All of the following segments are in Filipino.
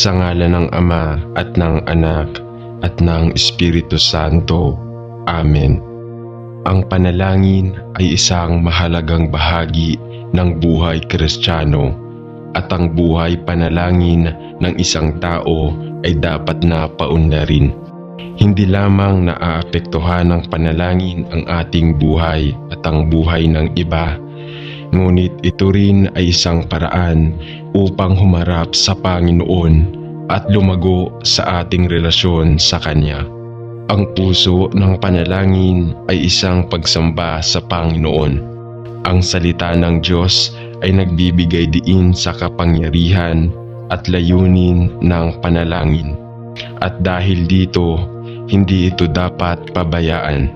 Sa ngalan ng Ama at ng Anak at ng Espiritu Santo. Amen. Ang panalangin ay isang mahalagang bahagi ng buhay Kristiyano at ang buhay panalangin ng isang tao ay dapat na paunlarin. Hindi lamang naaapektuhan ng panalangin ang ating buhay at ang buhay ng iba, ngunit ito rin ay isang paraan upang humarap sa Panginoon at lumago sa ating relasyon sa Kanya. Ang puso ng panalangin ay isang pagsamba sa Panginoon. Ang salita ng Diyos ay nagbibigay diin sa kapangyarihan at layunin ng panalangin. At dahil dito, hindi ito dapat pabayaan.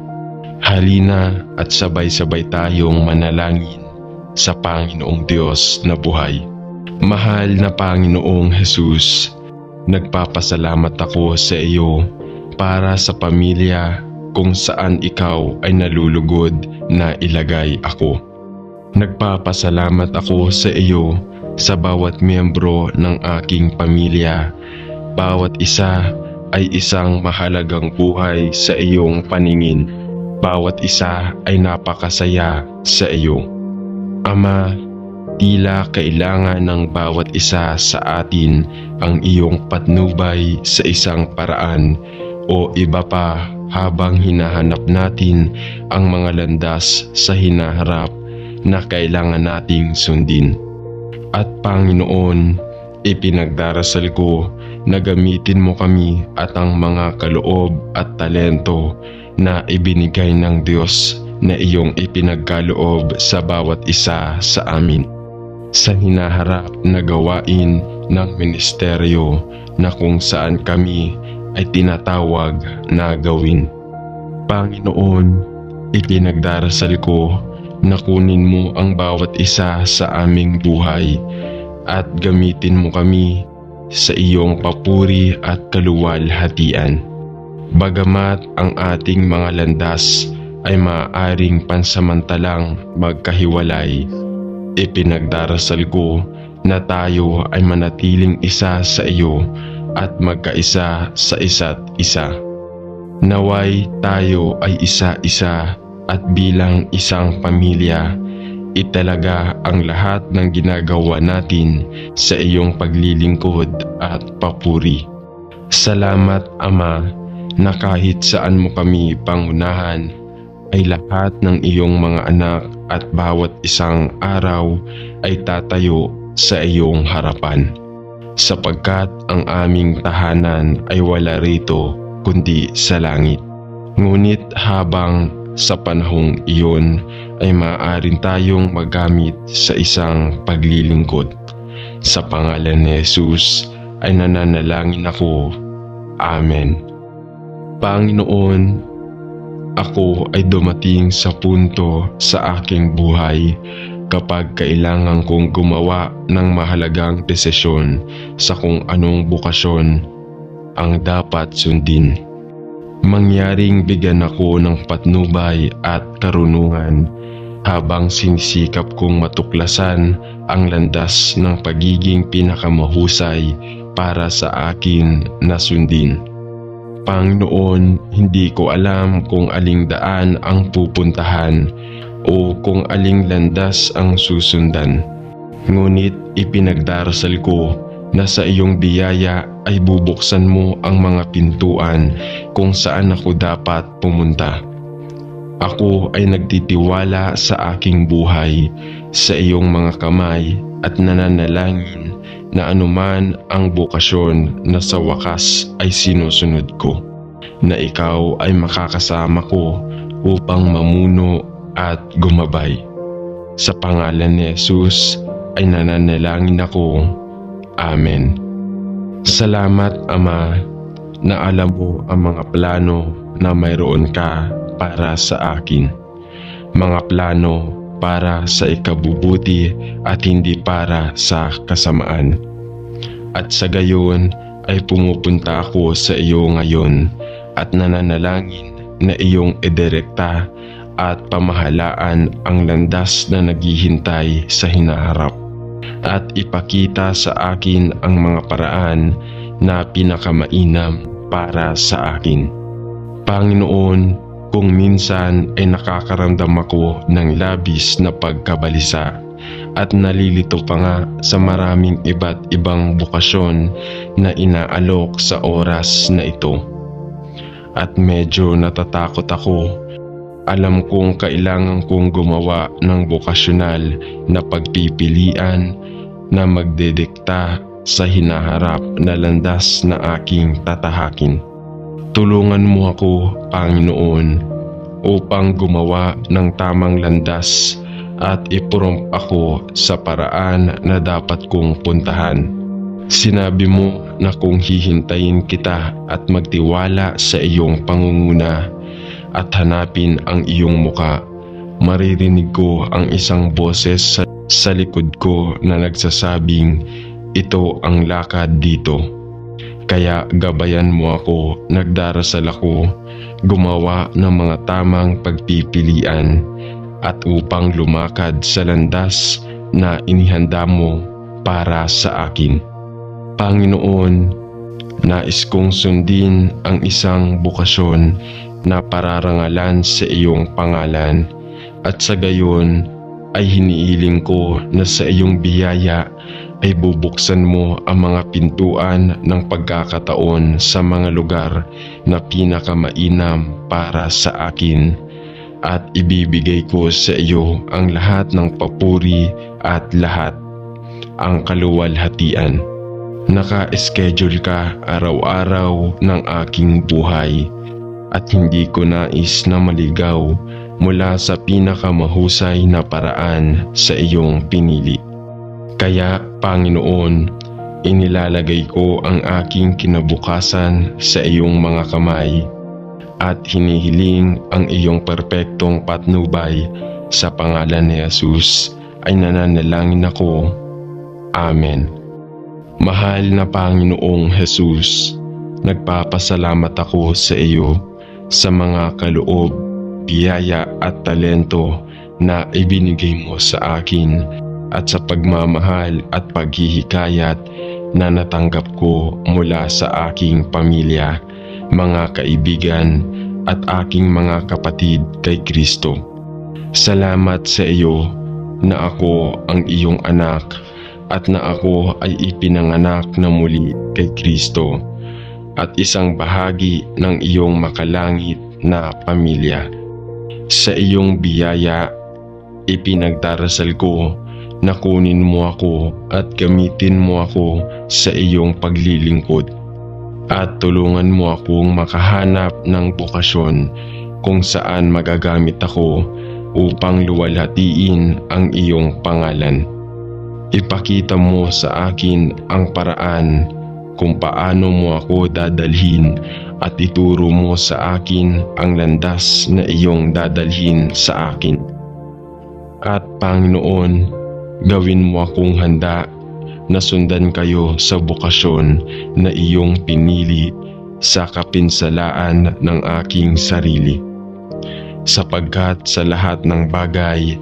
Halina at sabay-sabay tayong manalangin sa Panginoong Diyos na buhay. Mahal na Panginoong Jesus, nagpapasalamat ako sa iyo para sa pamilya kung saan ikaw ay nalulugod na ilagay ako. Nagpapasalamat ako sa iyo sa bawat miyembro ng aking pamilya. Bawat isa ay isang mahalagang buhay sa iyong paningin. Bawat isa ay napakasaya sa iyo. Ama, tila kailangan ng bawat isa sa atin ang iyong patnubay sa isang paraan o iba pa habang hinahanap natin ang mga landas sa hinaharap na kailangan nating sundin. At Panginoon, ipinagdarasal ko na gamitin mo kami at ang mga kaloob at talento na ibinigay ng Diyos na iyong ipinagkaloob sa bawat isa sa amin sa hinaharap na gawain ng ministeryo na kung saan kami ay tinatawag na gawin. Panginoon, ipinagdarasal ko na kunin mo ang bawat isa sa aming buhay at gamitin mo kami sa iyong papuri at kaluwalhatian. Bagamat ang ating mga landas ay maaaring pansamantalang magkahiwalay, ipinagdarasal ko na tayo ay manatiling isa sa iyo at magkaisa sa isa't isa. Naway tayo ay isa-isa at bilang isang pamilya, italaga ang lahat ng ginagawa natin sa iyong paglilingkod at papuri. Salamat Ama na kahit saan mo kami pangunahan ay lahat ng iyong mga anak at bawat isang araw ay tatayo sa iyong harapan. Sapagkat ang aming tahanan ay wala rito kundi sa langit. Ngunit habang sa panahong iyon ay maaaring tayong magamit sa isang paglilingkod. Sa pangalan ni Jesus ay nananalangin ako. Amen. Panginoon, ako ay dumating sa punto sa aking buhay kapag kailangan kong gumawa ng mahalagang desisyon sa kung anong bukasyon ang dapat sundin. Mangyaring bigyan ako ng patnubay at karunungan habang sinisikap kong matuklasan ang landas ng pagiging pinakamahusay para sa akin na sundin. Panginoon, hindi ko alam kung aling daan ang pupuntahan o kung aling landas ang susundan. Ngunit ipinagdarasal ko na sa iyong biyaya ay bubuksan mo ang mga pintuan kung saan ako dapat pumunta. Ako ay nagtitiwala sa aking buhay sa iyong mga kamay at nananalangin na anuman ang bukasyon na sa wakas ay sinusunod ko, na ikaw ay makakasama ko upang mamuno at gumabay. Sa pangalan ni Jesus ay nananalangin ako. Amen. Salamat Ama na alam mo ang mga plano na mayroon ka para sa akin. Mga plano para sa ikabubuti at hindi para sa kasamaan. At sa gayon ay pumupunta ako sa iyo ngayon at nananalangin na iyong idirekta at pamahalaan ang landas na naghihintay sa hinaharap at ipakita sa akin ang mga paraan na pinakamainam para sa akin. Panginoon, kung minsan ay nakakaramdam ako ng labis na pagkabalisa at nalilito pa nga sa maraming iba't ibang bukasyon na inaalok sa oras na ito. At medyo natatakot ako. Alam kong kailangan kong gumawa ng bokasyonal na pagpipilian na magdedikta sa hinaharap na landas na aking tatahakin. Tulungan mo ako, Panginoon, upang gumawa ng tamang landas at iprompt ako sa paraan na dapat kong puntahan. Sinabi mo na kung hihintayin kita at magtiwala sa iyong pangunguna at hanapin ang iyong muka, maririnig ko ang isang boses sa likod ko na nagsasabing, ito ang lakad dito. Kaya gabayan mo ako, nagdarasal ako, gumawa ng mga tamang pagpipilian at upang lumakad sa landas na inihanda mo para sa akin. Panginoon, nais kong sundin ang isang bukasyon na pararangalan sa iyong pangalan at sa gayon ay hinihiling ko na sa iyong biyaya ay bubuksan mo ang mga pintuan ng pagkakataon sa mga lugar na pinakamainam para sa akin at ibibigay ko sa iyo ang lahat ng papuri at lahat ang kaluwalhatian. Naka-schedule ka araw-araw ng aking buhay at hindi ko nais na maligaw mula sa pinakamahusay na paraan sa iyong pinili. Kaya, Panginoon, inilalagay ko ang aking kinabukasan sa iyong mga kamay at hinihiling ang iyong perpektong patnubay. Sa pangalan ni Jesus ay nananalangin ako. Amen. Mahal na Panginoong Jesus, nagpapasalamat ako sa iyo sa mga kaloob, biyaya at talento na ibinigay mo sa akin at sa pagmamahal at paghihikayat na natanggap ko mula sa aking pamilya, mga kaibigan at aking mga kapatid kay Kristo. Salamat sa iyo na ako ang iyong anak at na ako ay ipinanganak na muli kay Kristo at isang bahagi ng iyong makalangit na pamilya. Sa iyong biyaya, ipinagdarasal ko na kunin mo ako at gamitin mo ako sa iyong paglilingkod at tulungan mo akong makahanap ng bokasyon kung saan magagamit ako upang luwalhatiin ang iyong pangalan. Ipakita mo sa akin ang paraan kung paano mo ako dadalhin at ituro mo sa akin ang landas na iyong dadalhin sa akin. At Panginoon, gawin mo akong handa na sundan kayo sa bokasyon na iyong pinili sa kapinsalaan ng aking sarili. Sapagkat sa lahat ng bagay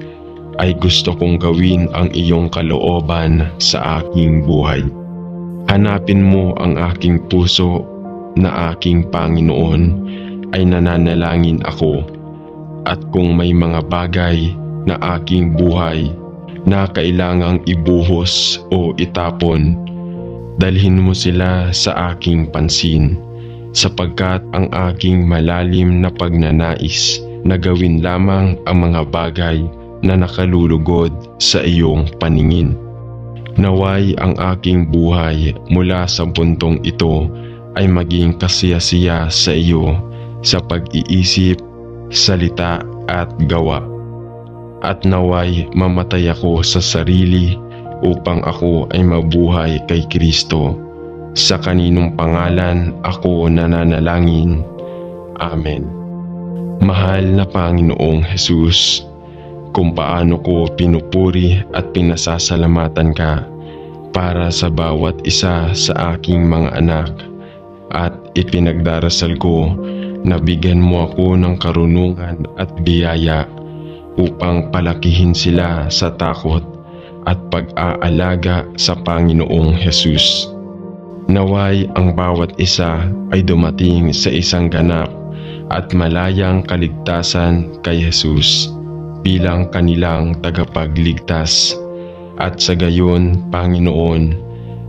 ay gusto kong gawin ang iyong kalooban sa aking buhay. Hanapin mo ang aking puso na aking Panginoon ay nananalangin ako at kung may mga bagay na aking buhay na kailangang ibuhos o itapon, dalhin mo sila sa aking pansin sapagkat ang aking malalim na pagnanais na gawin lamang ang mga bagay na nakalulugod sa iyong paningin. Naway ang aking buhay mula sa puntong ito ay maging kasiyasiya sa iyo sa pag-iisip, salita at gawa. At naway mamatay ako sa sarili upang ako ay mabuhay kay Kristo. Sa kaninong pangalan ako nananalangin. Amen. Mahal na Panginoong Jesus, kung paano ko pinupuri at pinasasalamatan ka para sa bawat isa sa aking mga anak at ipinagdarasal ko na bigyan mo ako ng karunungan at biyaya upang palakihin sila sa takot at pag-aalaga sa Panginoong Jesus. Naway ang bawat isa ay dumating sa isang ganap at malayang kaligtasan kay Jesus bilang kanilang tagapagligtas. At sa gayon, Panginoon,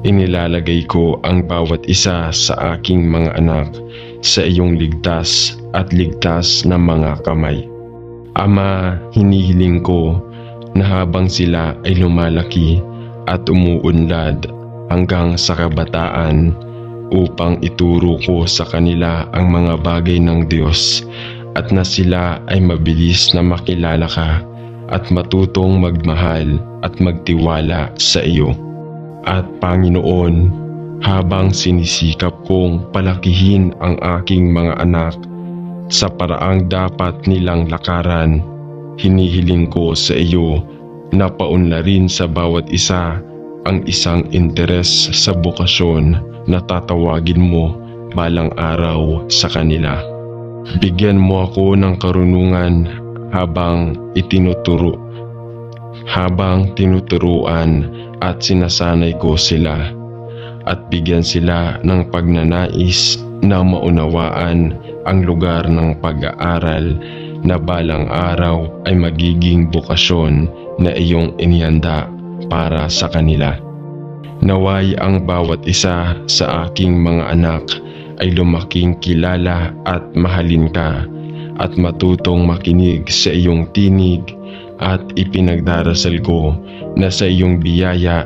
inilalagay ko ang bawat isa sa aking mga anak sa iyong ligtas at ligtas na mga kamay. Ama, hinihiling ko na habang sila ay lumalaki at umuunlad hanggang sa kabataan upang ituro ko sa kanila ang mga bagay ng Diyos at na sila ay mabilis na makilala ka at matutong magmahal at magtiwala sa iyo. At Panginoon, habang sinisikap kong palakihin ang aking mga anak sa paraang dapat nilang lakaran, hinihiling ko sa iyo na paunlarin sa bawat isa ang isang interes sa bokasyon na tatawagin mo balang araw sa kanila. Bigyan mo ako ng karunungan habang tinuturuan at sinasanay ko sila, at bigyan sila ng pagnanais na maunawaan ang lugar ng pag-aaral na balang araw ay magiging bokasyon na iyong inihanda para sa kanila. Naway ang bawat isa sa aking mga anak ay lumaking kilala at mahalin ka at matutong makinig sa iyong tinig, at ipinagdarasal ko na sa iyong biyaya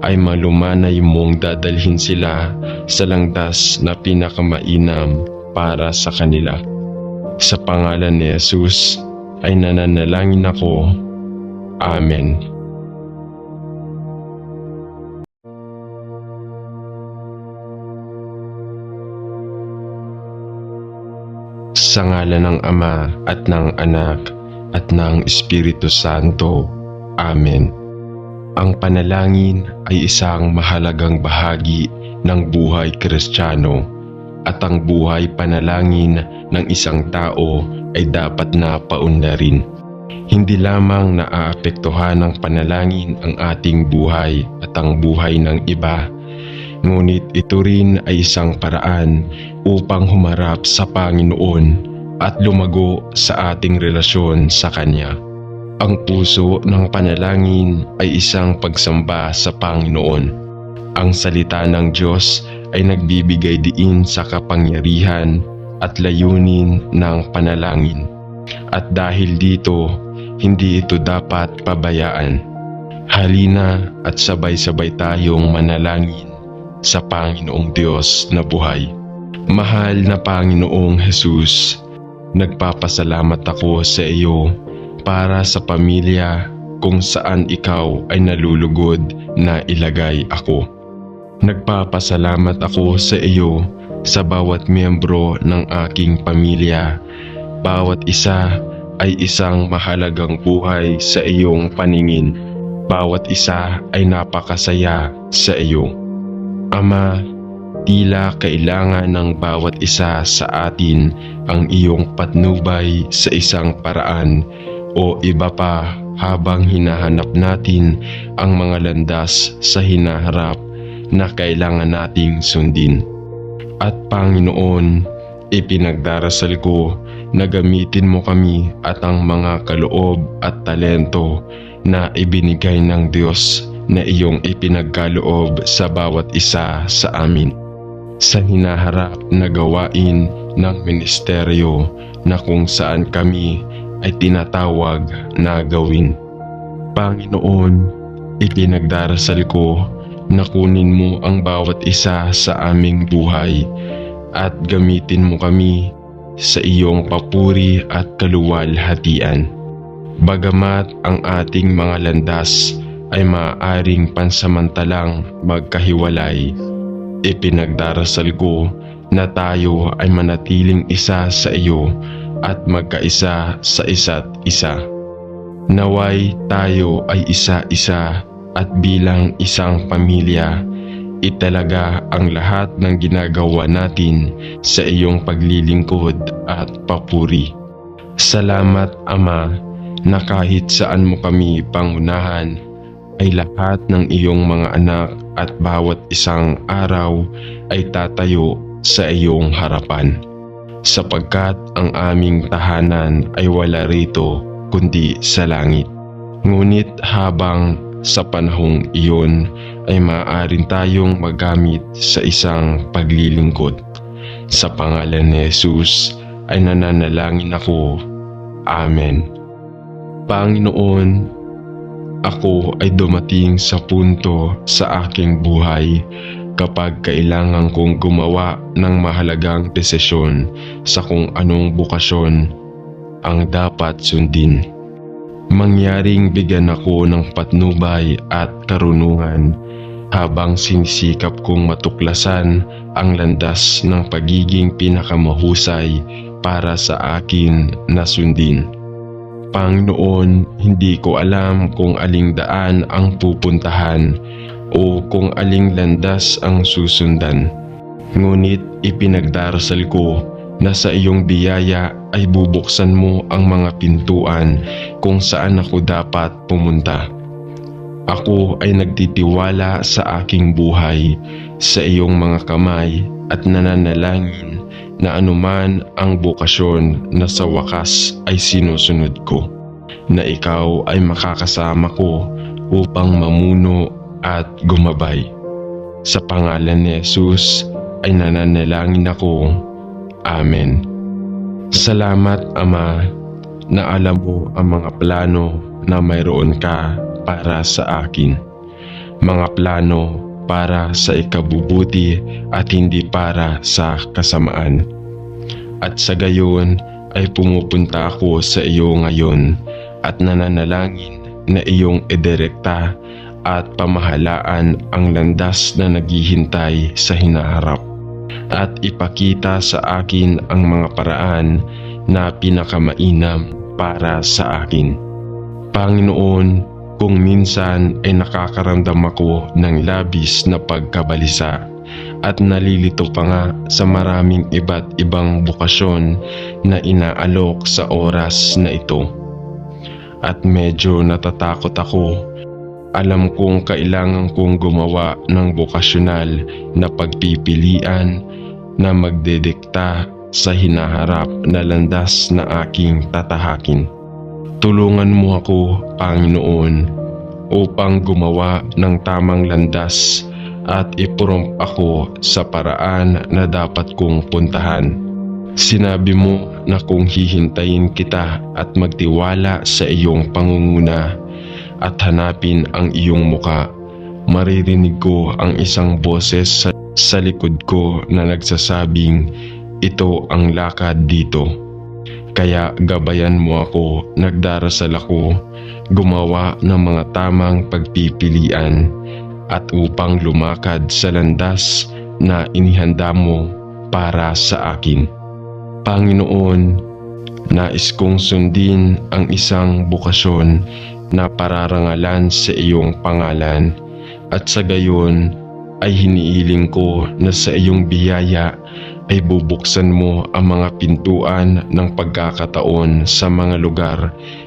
ay malumanay mong dadalhin sila sa landas na pinakamainam para sa kanila. Sa pangalan ni Jesus ay nananalangin ako. Amen. Sa ngalan ng Ama at ng Anak at ng Espiritu Santo. Amen. Ang panalangin ay isang mahalagang bahagi ng buhay Kristiyano, at ang buhay panalangin ng isang tao ay dapat na paunlarin. Hindi lamang naaapektuhan ng panalangin ang ating buhay at ang buhay ng iba, ngunit ito rin ay isang paraan upang humarap sa Panginoon at lumago sa ating relasyon sa Kanya. Ang puso ng panalangin ay isang pagsamba sa Panginoon. Ang salita ng Diyos ay nagbibigay diin sa kapangyarihan at layunin ng panalangin. At dahil dito, hindi ito dapat pabayaan. Halina at sabay-sabay tayong manalangin sa Panginoong Diyos na buhay. Mahal na Panginoong Jesus, nagpapasalamat ako sa iyo para sa pamilya kung saan ikaw ay nalulugod na ilagay ako. Nagpapasalamat ako sa iyo sa bawat miyembro ng aking pamilya. Bawat isa ay isang mahalagang buhay sa iyong paningin. Bawat isa ay napakasaya sa iyo. Ama, tila kailangan ng bawat isa sa atin ang iyong patnubay sa isang paraan o iba pa habang hinahanap natin ang mga landas sa hinaharap na kailangan nating sundin. At Panginoon, ipinagdarasal ko na gamitin mo kami at ang mga kaloob at talento na ibinigay ng Diyos na iyong ipinagkaloob sa bawat isa sa amin sa hinaharap na gawain ng ministeryo na kung saan kami ay tinatawag na gawin. Panginoon, ipinagdarasal ko na kunin mo ang bawat isa sa aming buhay at gamitin mo kami sa iyong papuri at kaluwalhatian. Bagamat ang ating mga landas ay maaaring pansamantalang magkahiwalay, ipinagdarasal ko na tayo ay manatiling isa sa iyo at magkaisa sa isa't isa. Naway tayo ay isa-isa at bilang isang pamilya, italaga ang lahat ng ginagawa natin sa iyong paglilingkod at papuri. Salamat Ama na kahit saan mo kami pangunahan, ay lahat ng iyong mga anak at bawat isang araw ay tatayo sa iyong harapan. Sapagkat ang aming tahanan ay wala rito kundi sa langit. Ngunit habang sa panahong iyon ay maaaring tayong magamit sa isang paglilingkod. Sa pangalan ni Jesus ay nananalangin ako. Amen. Panginoon, ako ay dumating sa punto sa aking buhay kapag kailangan kong gumawa ng mahalagang desisyon sa kung anong bukasyon ang dapat sundin. Mangyaring bigyan ako ng patnubay at karunungan habang sinisikap kong matuklasan ang landas ng pagiging pinakamahusay para sa akin na sundin. Panginoon, hindi ko alam kung aling daan ang pupuntahan o kung aling landas ang susundan. Ngunit ipinagdarasal ko na sa iyong biyaya ay bubuksan mo ang mga pintuan kung saan ako dapat pumunta. Ako ay nagtitiwala sa aking buhay sa iyong mga kamay at nananalangin na anuman ang bukasyon na sa wakas ay sinusunod ko, na ikaw ay makakasama ko upang mamuno at gumabay. Sa pangalan ni Jesus ay nananalangin ako. Amen. Salamat Ama na alam mo ang mga plano na mayroon ka para sa akin. Mga plano para sa ikabubuti at hindi para sa kasamaan. At sa gayon ay pumupunta ako sa iyo ngayon at nananalangin na iyong idirekta at pamahalaan ang landas na naghihintay sa hinaharap at ipakita sa akin ang mga paraan na pinakamainam para sa akin. Panginoon, kung minsan ay nakakaramdam ako ng labis na pagkabalisa at nalilito pa nga sa maraming iba't ibang bukasyon na inaalok sa oras na ito. At medyo natatakot ako. Alam kong kailangan kong gumawa ng bokasyonal na pagpipilian na magdedikta sa hinaharap na landas na aking tatahakin. Tulungan mo ako, Panginoon, upang gumawa ng tamang landas at ipurong ako sa paraan na dapat kong puntahan. Sinabi mo na kung hihintayin kita at magtiwala sa iyong pangunguna at hanapin ang iyong muka, maririnig ko ang isang boses sa likod ko na nagsasabing, ito ang lakad dito. Kaya gabayan mo ako, nagdarasal ako, gumawa ng mga tamang pagpipilian at upang lumakad sa landas na inihanda mo para sa akin. Panginoon, nais kong sundin ang isang bukasyon na pararangalan sa iyong pangalan at sa gayon ay hinihiling ko na sa iyong biyaya ay bubuksan mo ang mga pintuan ng pagkakataon sa mga lugar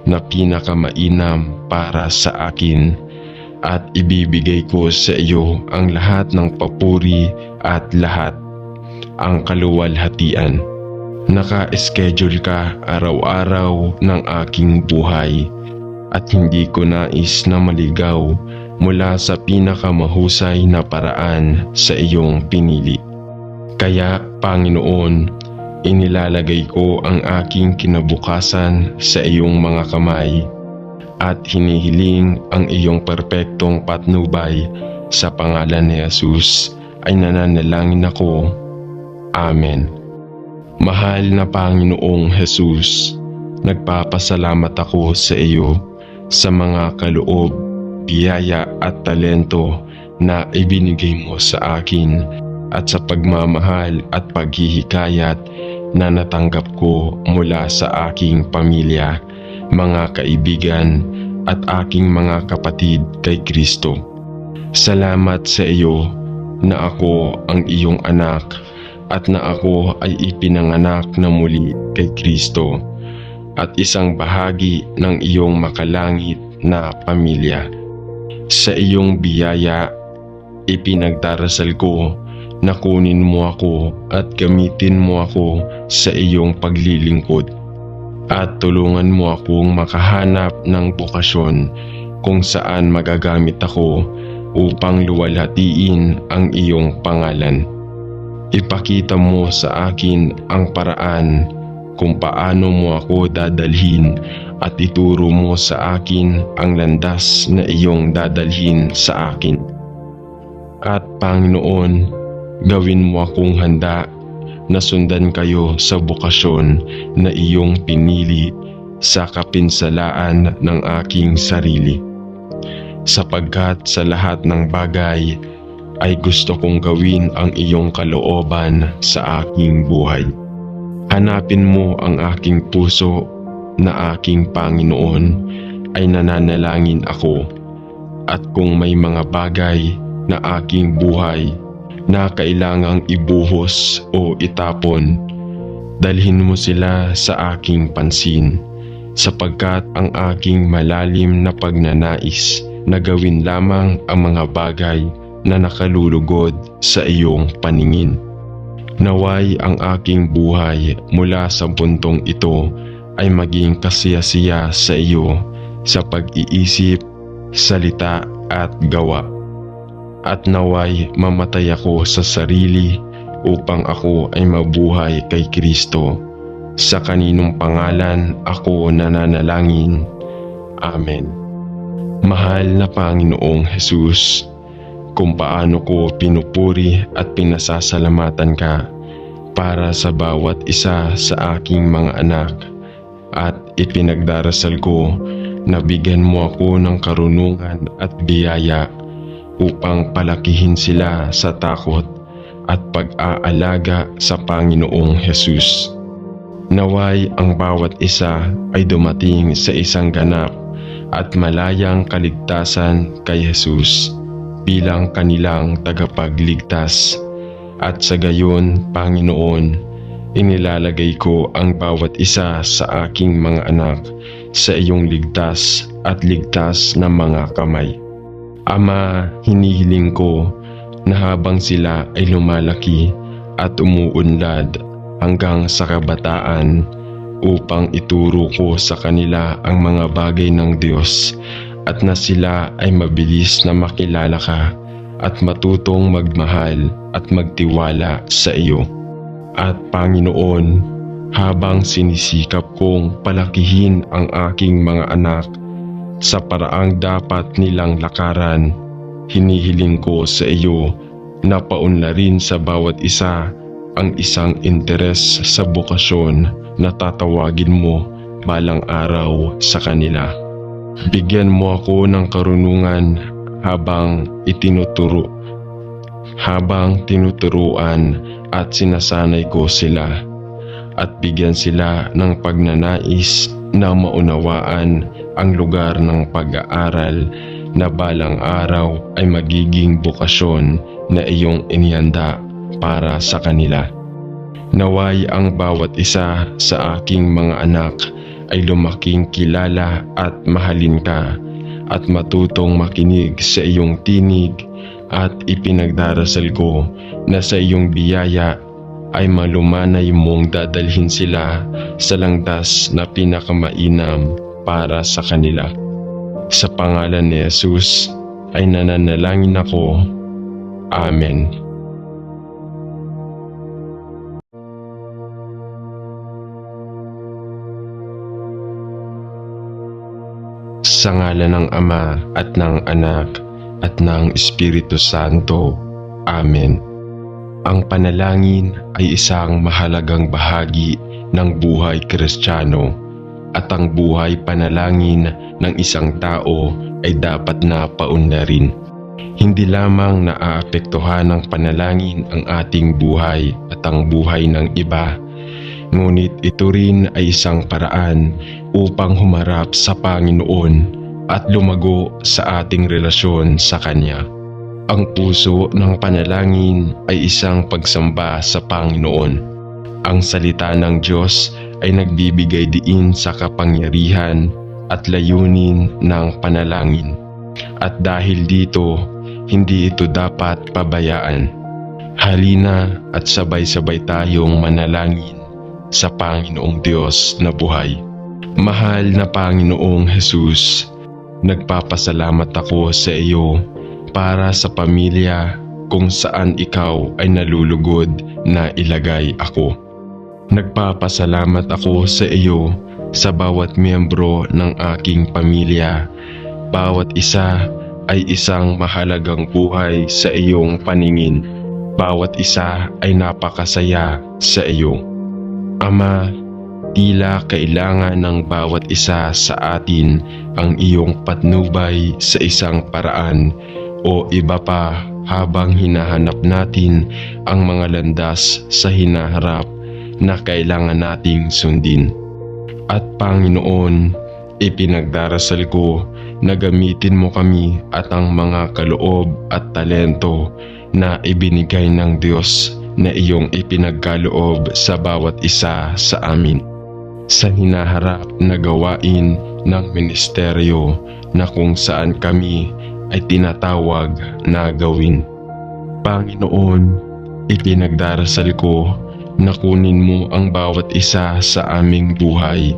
na pinakamainam para sa akin at ibibigay ko sa iyo ang lahat ng papuri at lahat ang kaluwalhatian. Naka-schedule ka araw-araw ng aking buhay at hindi ko nais na maligaw mula sa pinakamahusay na paraan sa iyong pinili. Kaya, Panginoon, inilalagay ko ang aking kinabukasan sa iyong mga kamay at hinihiling ang iyong perpektong patnubay. Sa pangalan ni Jesus ay nananalangin ako. Amen. Mahal na Panginoong Jesus, nagpapasalamat ako sa iyo sa mga kaloob, biyaya at talento na ibinigay mo sa akin at sa pagmamahal at paghihikayat na natanggap ko mula sa aking pamilya, mga kaibigan at aking mga kapatid kay Kristo. Salamat sa iyo na ako ang iyong anak at na ako ay ipinanganak na muli kay Kristo at isang bahagi ng iyong makalangit na pamilya. Sa iyong biyaya ipinagdarasal ko na kunin mo ako at gamitin mo ako sa iyong paglilingkod. At tulungan mo akong makahanap ng bokasyon kung saan magagamit ako upang luwalhatiin ang iyong pangalan. Ipakita mo sa akin ang paraan kung paano mo ako dadalhin at ituro mo sa akin ang landas na iyong dadalhin sa akin. At Panginoon, gawin mo akong handa na sundan kayo sa bokasyon na iyong pinili sa kapinsalaan ng aking sarili. Sapagkat sa lahat ng bagay ay gusto kong gawin ang iyong kalooban sa aking buhay. Hanapin mo ang aking puso na aking Panginoon ay nananalangin ako, at kung may mga bagay na aking buhay na kailangang ibuhos o itapon, dalhin mo sila sa aking pansin, sapagkat ang aking malalim na pagnanais na gawin lamang ang mga bagay na nakalulugod sa iyong paningin. Naway ang aking buhay mula sa puntong ito ay maging kasiyasiya sa iyo sa pag-iisip, salita at gawa. At naway mamatay ako sa sarili upang ako ay mabuhay kay Kristo. Sa kaninong pangalan ako nananalangin. Amen. Mahal na Panginoong Jesus, kung paano ko pinupuri at pinasasalamatan ka para sa bawat isa sa aking mga anak, at ipinagdarasal ko na bigyan mo ako ng karunungan at biyaya upang palakihin sila sa takot at pag-aalaga sa Panginoong Jesus. Naway ang bawat isa ay dumating sa isang ganap at malayang kaligtasan kay Jesus bilang kanilang tagapagligtas. At sa gayon, Panginoon, inilalagay ko ang bawat isa sa aking mga anak sa iyong ligtas at ligtas na mga kamay. Ama, hinihiling ko na habang sila ay lumalaki at umuunlad hanggang sa kabataan, upang ituro ko sa kanila ang mga bagay ng Diyos, at na sila ay mabilis na makilala ka at matutong magmahal at magtiwala sa iyo. At Panginoon, habang sinisikap kong palakihin ang aking mga anak sa paraang dapat nilang lakaran, hinihiling ko sa iyo na paunlarin sa bawat isa ang isang interes sa bokasyon na tatawagin mo balang araw sa kanila. Bigyan mo ako ng karunungan habang tinuturuan at sinasanay ko sila, at bigyan sila ng pagnanais na maunawaan ang lugar ng pag-aaral na balang araw ay magiging bokasyon na iyong inihanda para sa kanila. Naway ang bawat isa sa aking mga anak ay lumaking kilala at mahalin ka, at matutong makinig sa iyong tinig, at ipinagdarasal ko na sa iyong biyaya ay malumanay mong dadalhin sila sa landas na pinakamainam para sa kanila. Sa pangalan ni Jesus ay nananalangin ako. Amen. Sa ngalan ng Ama at ng Anak at ng Espiritu Santo. Amen. Ang panalangin ay isang mahalagang bahagi ng buhay Kristiyano, at ang buhay panalangin ng isang tao ay dapat na paunlarin. Hindi lamang naaapektuhan ng panalangin ang ating buhay at ang buhay ng iba, ngunit ito rin ay isang paraan upang humarap sa Panginoon at lumago sa ating relasyon sa Kanya. Ang puso ng panalangin ay isang pagsamba sa Panginoon. Ang salita ng Diyos ay nagbibigay diin sa kapangyarihan at layunin ng panalangin. At dahil dito, hindi ito dapat pabayaan. Halina at sabay-sabay tayong manalangin sa Panginoong Diyos na buhay. Mahal na Panginoong Jesus, nagpapasalamat ako sa iyo para sa pamilya kung saan ikaw ay nalulugod na ilagay ako. Nagpapasalamat ako sa iyo sa bawat miyembro ng aking pamilya. Bawat isa ay isang mahalagang buhay sa iyong paningin. Bawat isa ay napakasaya sa iyo. Ama, tila kailangan ng bawat isa sa atin ang iyong patnubay sa isang paraan o iba pa habang hinahanap natin ang mga landas sa hinaharap na kailangan nating sundin. At Panginoon, ipinagdarasal ko na gamitin mo kami at ang mga kaloob at talento na ibinigay ng Diyos na iyong ipinagkaloob sa bawat isa sa amin sa hinaharap na gawain ng ministeryo na kung saan kami ay tinatawag na gawin. Panginoon, ipinagdarasal ko na kunin mo ang bawat isa sa aming buhay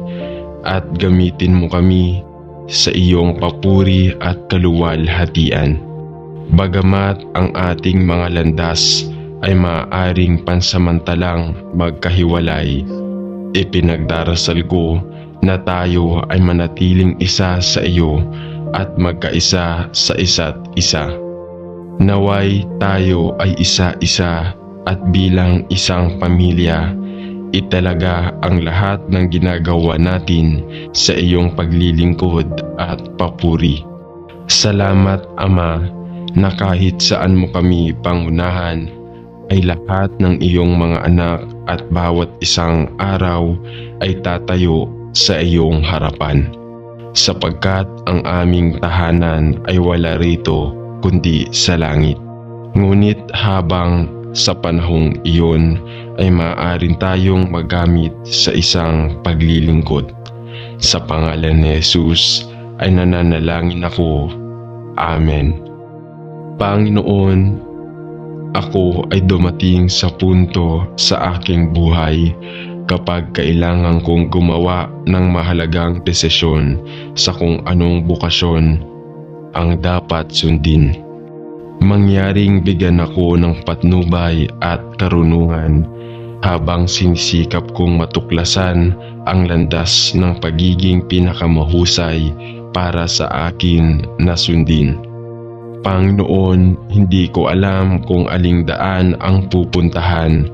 at gamitin mo kami sa iyong papuri at kaluwalhatian. Bagamat ang ating mga landas ay maaaring pansamantalang magkahiwalay, ipinagdarasal ko na tayo ay manatiling isa sa iyo at magkaisa sa isa't isa. Naway tayo ay isa-isa at bilang isang pamilya, italaga ang lahat ng ginagawa natin sa iyong paglilingkod at papuri. Salamat Ama na kahit saan mo kami pangunahan, ay lahat ng iyong mga anak at bawat isang araw ay tatayo sa iyong harapan. Sapagkat ang aming tahanan ay wala rito kundi sa langit. Ngunit habang sa panahong iyon ay maaaring tayong magamit sa isang paglilingkod. Sa pangalan ni Jesus ay nananalangin ako. Amen. Panginoon, ako ay dumating sa punto sa aking buhay kapag kailangan kong gumawa ng mahalagang desisyon sa kung anong bukasyon ang dapat sundin. Mangyaring bigyan ako ng patnubay at karunungan habang sinisikap kong matuklasan ang landas ng pagiging pinakamahusay para sa akin na sundin. Panginoon, hindi ko alam kung aling daan ang pupuntahan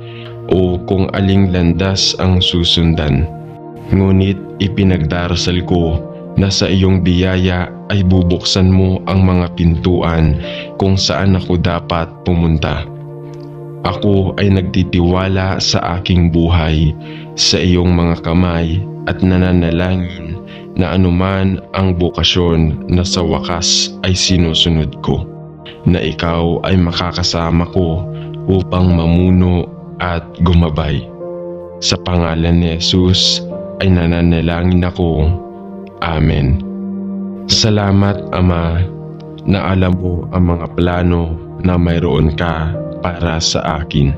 o kung aling landas ang susundan. Ngunit ipinagdarasal ko na sa iyong biyaya ay bubuksan mo ang mga pintuan kung saan ako dapat pumunta. Ako ay nagtitiwala sa aking buhay sa iyong mga kamay at nananalangin na anuman ang bukasyon na sa wakas ay sinusunod ko, na ikaw ay makakasama ko upang mamuno at gumabay. Sa pangalan ni Jesus ay nananalangin ako. Amen. Salamat Ama na alam mo ang mga plano na mayroon ka para sa akin.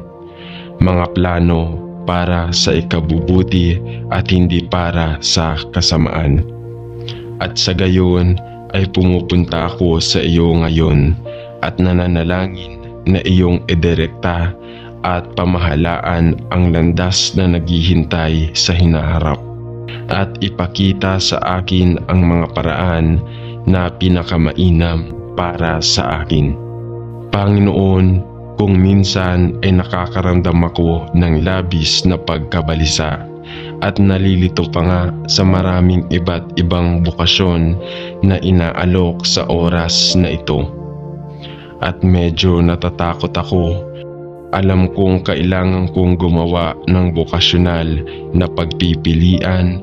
Mga plano para sa ikabubuti at hindi para sa kasamaan. At sa gayon ay pumupunta ako sa iyo ngayon at nananalangin na iyong idirekta at pamahalaan ang landas na naghihintay sa hinaharap at ipakita sa akin ang mga paraan na pinakamainam para sa akin. Panginoon, kung minsan ay nakakaramdam ako ng labis na pagkabalisa at nalilito pa nga sa maraming iba't ibang bukasyon na inaalok sa oras na ito. At medyo natatakot ako. Alam kong kailangan kong gumawa ng bokasyonal na pagpipilian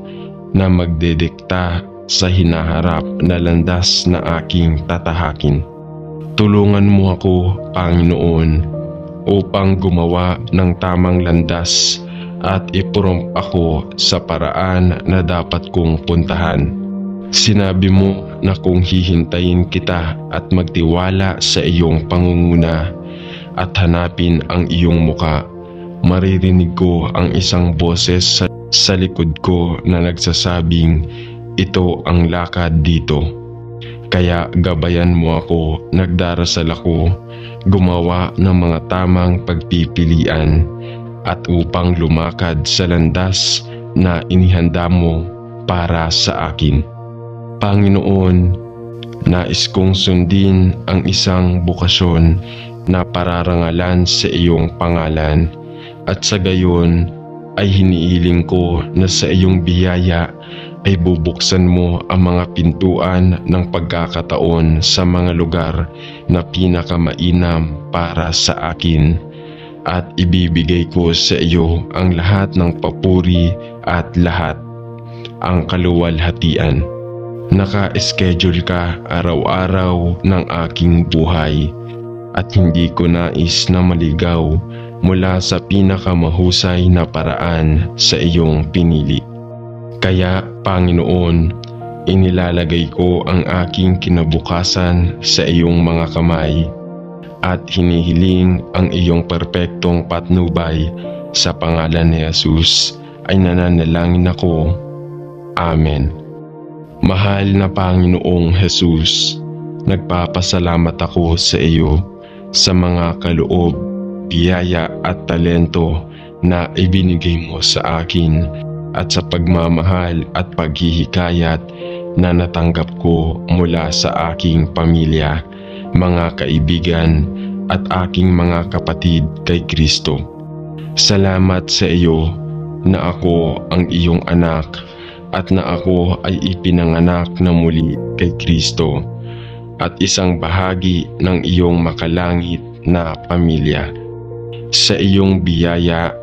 na magdedikta sa hinaharap na landas na aking tatahakin. Tulungan mo ako, Panginoon, upang gumawa ng tamang landas at ipurong ako sa paraan na dapat kong puntahan. Sinabi mo na kung hihintayin kita at magtiwala sa iyong pangunguna at hanapin ang iyong muka, maririnig ko ang isang boses sa likod ko na nagsasabing, ito ang lakad dito. Kaya gabayan mo ako, nagdarasal ako, gumawa ng mga tamang pagpipilian at upang lumakad sa landas na inihanda mo para sa akin. Panginoon, nais kong sundin ang isang bukasyon na pararangalan sa iyong pangalan at sa gayon ay hinihiling ko na sa iyong biyaya ay bubuksan mo ang mga pintuan ng pagkakataon sa mga lugar na pinakamainam para sa akin at ibibigay ko sa iyo ang lahat ng papuri at lahat ang kaluwalhatian. Naka-schedule ka araw-araw ng aking buhay at hindi ko nais na maligaw mula sa pinakamahusay na paraan sa iyong pinili. Kaya Panginoon, inilalagay ko ang aking kinabukasan sa iyong mga kamay at hinihiling ang iyong perpektong patnubay. Sa pangalan ni Jesus ay nananalangin ako. Amen. Mahal na Panginoong Jesus, nagpapasalamat ako sa iyo sa mga kaloob, biyaya at talento na ibinigay mo sa akin at sa pagmamahal at paghihikayat na natanggap ko mula sa aking pamilya, mga kaibigan at aking mga kapatid kay Kristo. Salamat sa iyo na ako ang iyong anak at na ako ay ipinanganak na muli kay Kristo at isang bahagi ng iyong makalangit na pamilya. Sa iyong biyaya,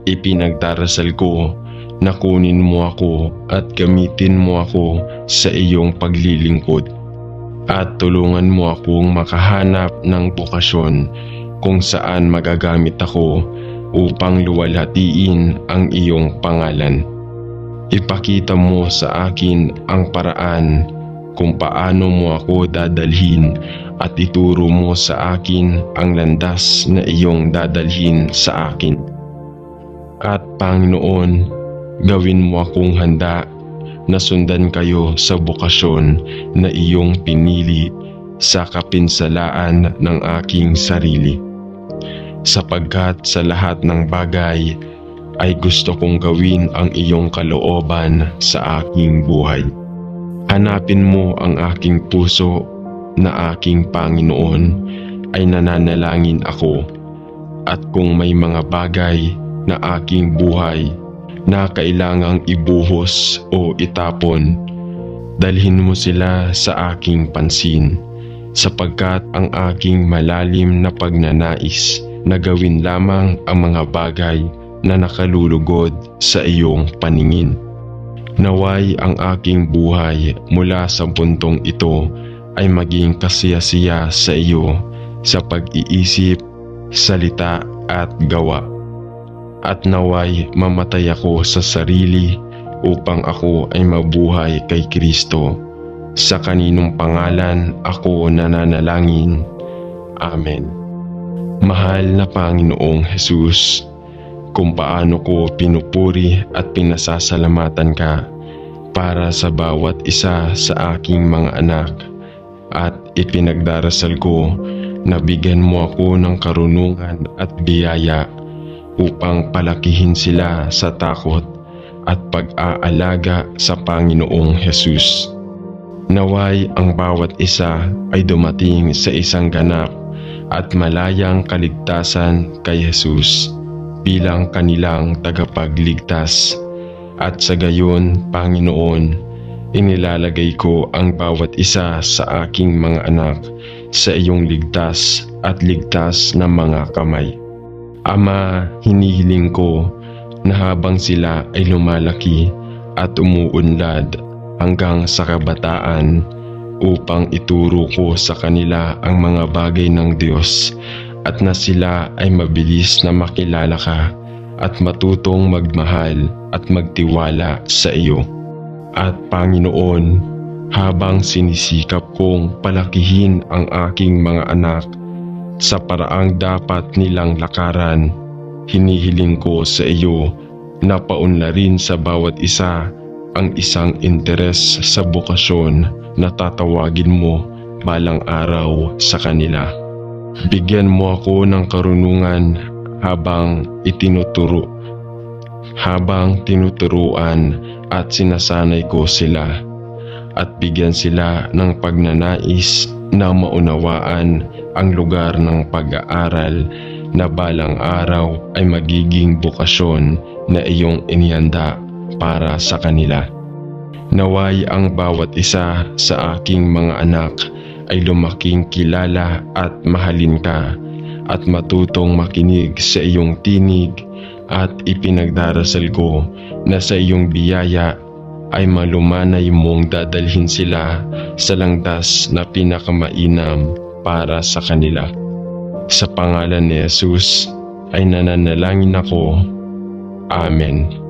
ipinagdarasal ko na kunin mo ako at gamitin mo ako sa iyong paglilingkod at tulungan mo akong makahanap ng bokasyon kung saan magagamit ako upang luwalhatiin ang iyong pangalan. Ipakita mo sa akin ang paraan kung paano mo ako dadalhin at ituro mo sa akin ang landas na iyong dadalhin sa akin. At Panginoon, gawin mo akong handa na sundan kayo sa bokasyon na iyong pinili sa kapinsalaan ng aking sarili. Sapagkat sa lahat ng bagay ay gusto kong gawin ang iyong kalooban sa aking buhay. Hanapin mo ang aking puso na aking Panginoon ay nananalangin ako. At kung may mga bagay na aking buhay na kailangang ibuhos o itapon, dalhin mo sila sa aking pansin, sapagkat ang aking malalim na pagnanais na gawin lamang ang mga bagay na nakalulugod sa iyong paningin. Naway ang aking buhay mula sa puntong ito ay maging kasiyasiya sa iyo sa pag-iisip, salita at gawa. At naway mamatay ako sa sarili upang ako ay mabuhay kay Kristo. Sa kaninong pangalan ako nananalangin. Amen. Mahal na Panginoong Jesus, kung paano ko pinupuri at pinasasalamatan ka para sa bawat isa sa aking mga anak at ipinagdarasal ko na bigyan mo ako ng karunungan at biyaya upang palakihin sila sa takot at pag-aalaga sa Panginoong Jesus. Naway ang bawat isa ay dumating sa isang ganap at malayang kaligtasan kay Jesus bilang kanilang tagapagligtas. At sa gayon, Panginoon, inilalagay ko ang bawat isa sa aking mga anak sa iyong ligtas at ligtas na mga kamay. Ama, hinihiling ko na habang sila ay lumalaki at umuunlad hanggang sa kabataan upang ituro ko sa kanila ang mga bagay ng Diyos at na sila ay mabilis na makilala ka at matutong magmahal at magtiwala sa iyo. At Panginoon, habang sinisikap kong palakihin ang aking mga anak sa paraang dapat nilang lakaran. Hinihiling ko sa iyo na paunlarin sa bawat isa ang isang interes sa bokasyon na tatawagin mo balang araw sa kanila. Bigyan mo ako ng karunungan habang tinuturuan at sinasanay ko sila, at bigyan sila ng pagnanais na maunawaan ang lugar ng pag-aaral na balang araw ay magiging bokasyon na iyong inihanda para sa kanila. Naway ang bawat isa sa aking mga anak ay lumaking kilala at mahalin ka, at matutong makinig sa iyong tinig, at ipinagdarasal ko na sa iyong biyaya ay malumanay mong dadalhin sila sa landas na pinakamainam para sa kanila. Sa pangalan ni Jesus ay nananalangin ako. Amen.